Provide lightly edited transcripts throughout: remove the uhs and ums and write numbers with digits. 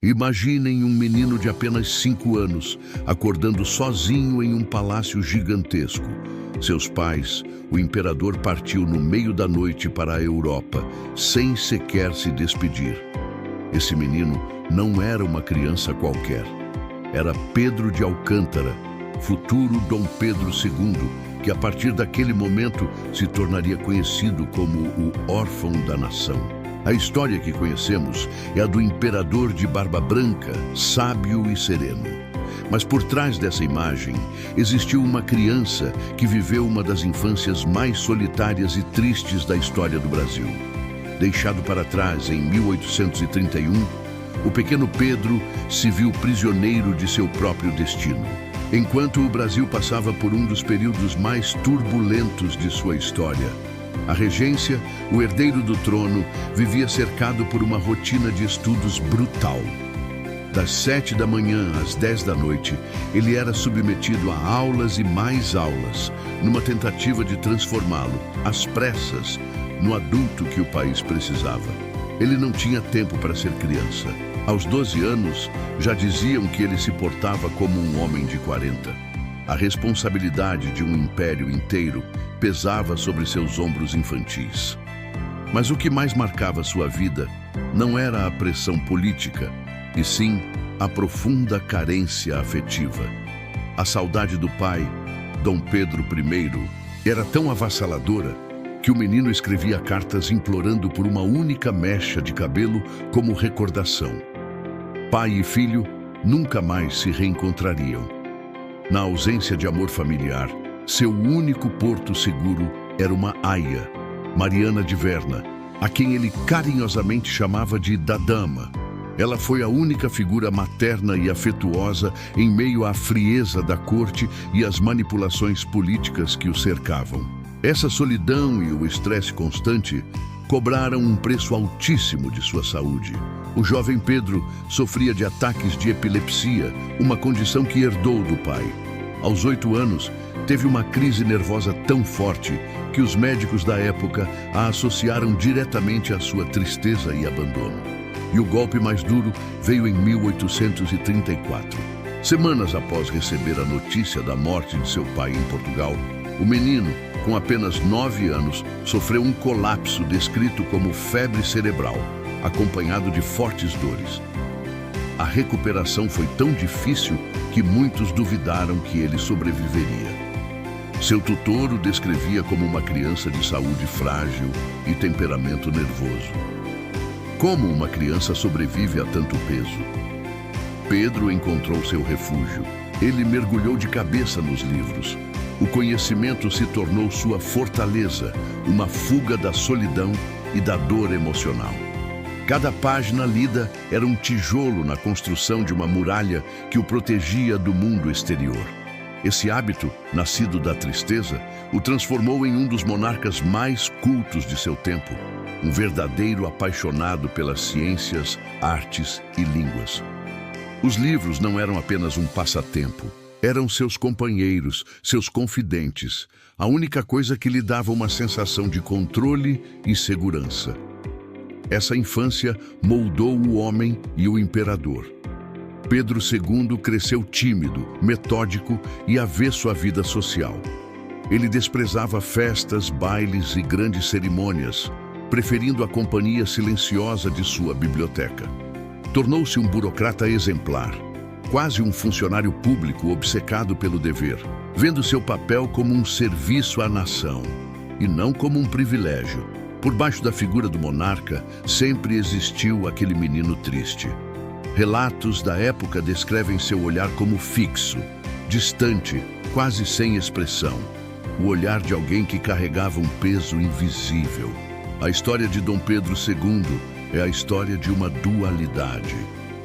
Imaginem um menino de apenas 5 anos, acordando sozinho em um palácio gigantesco. Seus pais, o imperador, partiu no meio da noite para a Europa, sem sequer se despedir. Esse menino não era uma criança qualquer. Era Pedro de Alcântara, futuro Dom Pedro II, que a partir daquele momento se tornaria conhecido como o órfão da nação. A história que conhecemos é a do imperador de barba branca, sábio e sereno. Mas por trás dessa imagem, existiu uma criança que viveu uma das infâncias mais solitárias e tristes da história do Brasil. Deixado para trás em 1831, o pequeno Pedro se viu prisioneiro de seu próprio destino. Enquanto o Brasil passava por um dos períodos mais turbulentos de sua história, a regência, o herdeiro do trono, vivia cercado por uma rotina de estudos brutal. Das 7 da manhã às 10 da noite, ele era submetido a aulas e mais aulas, numa tentativa de transformá-lo, às pressas, no adulto que o país precisava. Ele não tinha tempo para ser criança. Aos 12 anos, já diziam que ele se portava como um homem de 40. A responsabilidade de um império inteiro pesava sobre seus ombros infantis. Mas o que mais marcava sua vida não era a pressão política, e sim a profunda carência afetiva. A saudade do pai, Dom Pedro I, era tão avassaladora que o menino escrevia cartas implorando por uma única mecha de cabelo como recordação. Pai e filho nunca mais se reencontrariam. Na ausência de amor familiar, seu único porto seguro era uma aia, Mariana de Verna, a quem ele carinhosamente chamava de da Dama. Ela foi a única figura materna e afetuosa em meio à frieza da corte e às manipulações políticas que o cercavam. Essa solidão e o estresse constante cobraram um preço altíssimo de sua saúde. O jovem Pedro sofria de ataques de epilepsia, uma condição que herdou do pai. Aos 8 anos, teve uma crise nervosa tão forte que os médicos da época a associaram diretamente à sua tristeza e abandono. E o golpe mais duro veio em 1834. Semanas após receber a notícia da morte de seu pai em Portugal, o menino, com apenas 9 anos, sofreu um colapso descrito como febre cerebral, acompanhado de fortes dores. A recuperação foi tão difícil que muitos duvidaram que ele sobreviveria. Seu tutor o descrevia como uma criança de saúde frágil e temperamento nervoso. Como uma criança sobrevive a tanto peso? Pedro encontrou seu refúgio. Ele mergulhou de cabeça nos livros. O conhecimento se tornou sua fortaleza, uma fuga da solidão e da dor emocional. Cada página lida era um tijolo na construção de uma muralha que o protegia do mundo exterior. Esse hábito, nascido da tristeza, o transformou em um dos monarcas mais cultos de seu tempo, um verdadeiro apaixonado pelas ciências, artes e línguas. Os livros não eram apenas um passatempo, eram seus companheiros, seus confidentes, a única coisa que lhe dava uma sensação de controle e segurança. Essa infância moldou o homem e o imperador. Pedro II cresceu tímido, metódico e avesso à vida social. Ele desprezava festas, bailes e grandes cerimônias, preferindo a companhia silenciosa de sua biblioteca. Tornou-se um burocrata exemplar, quase um funcionário público obcecado pelo dever, vendo seu papel como um serviço à nação e não como um privilégio. Por baixo da figura do monarca, sempre existiu aquele menino triste. Relatos da época descrevem seu olhar como fixo, distante, quase sem expressão. O olhar de alguém que carregava um peso invisível. A história de Dom Pedro II é a história de uma dualidade.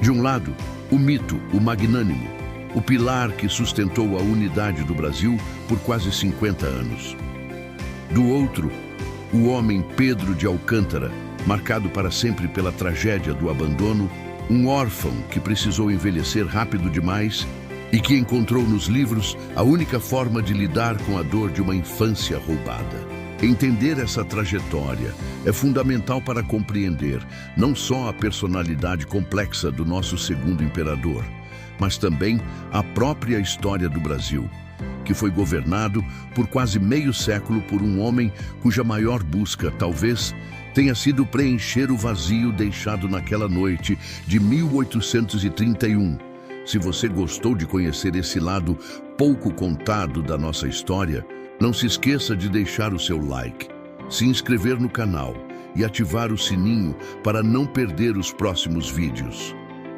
De um lado, o mito, o magnânimo, o pilar que sustentou a unidade do Brasil por quase 50 anos. Do outro, o homem Pedro de Alcântara, marcado para sempre pela tragédia do abandono, um órfão que precisou envelhecer rápido demais e que encontrou nos livros a única forma de lidar com a dor de uma infância roubada. Entender essa trajetória é fundamental para compreender não só a personalidade complexa do nosso segundo imperador, mas também a própria história do Brasil, que foi governado por quase meio século por um homem cuja maior busca, talvez, tenha sido preencher o vazio deixado naquela noite de 1831. Se você gostou de conhecer esse lado pouco contado da nossa história, não se esqueça de deixar o seu like, se inscrever no canal e ativar o sininho para não perder os próximos vídeos.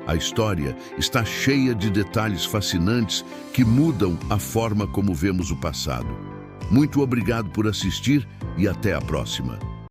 A história está cheia de detalhes fascinantes que mudam a forma como vemos o passado. Muito obrigado por assistir e até a próxima.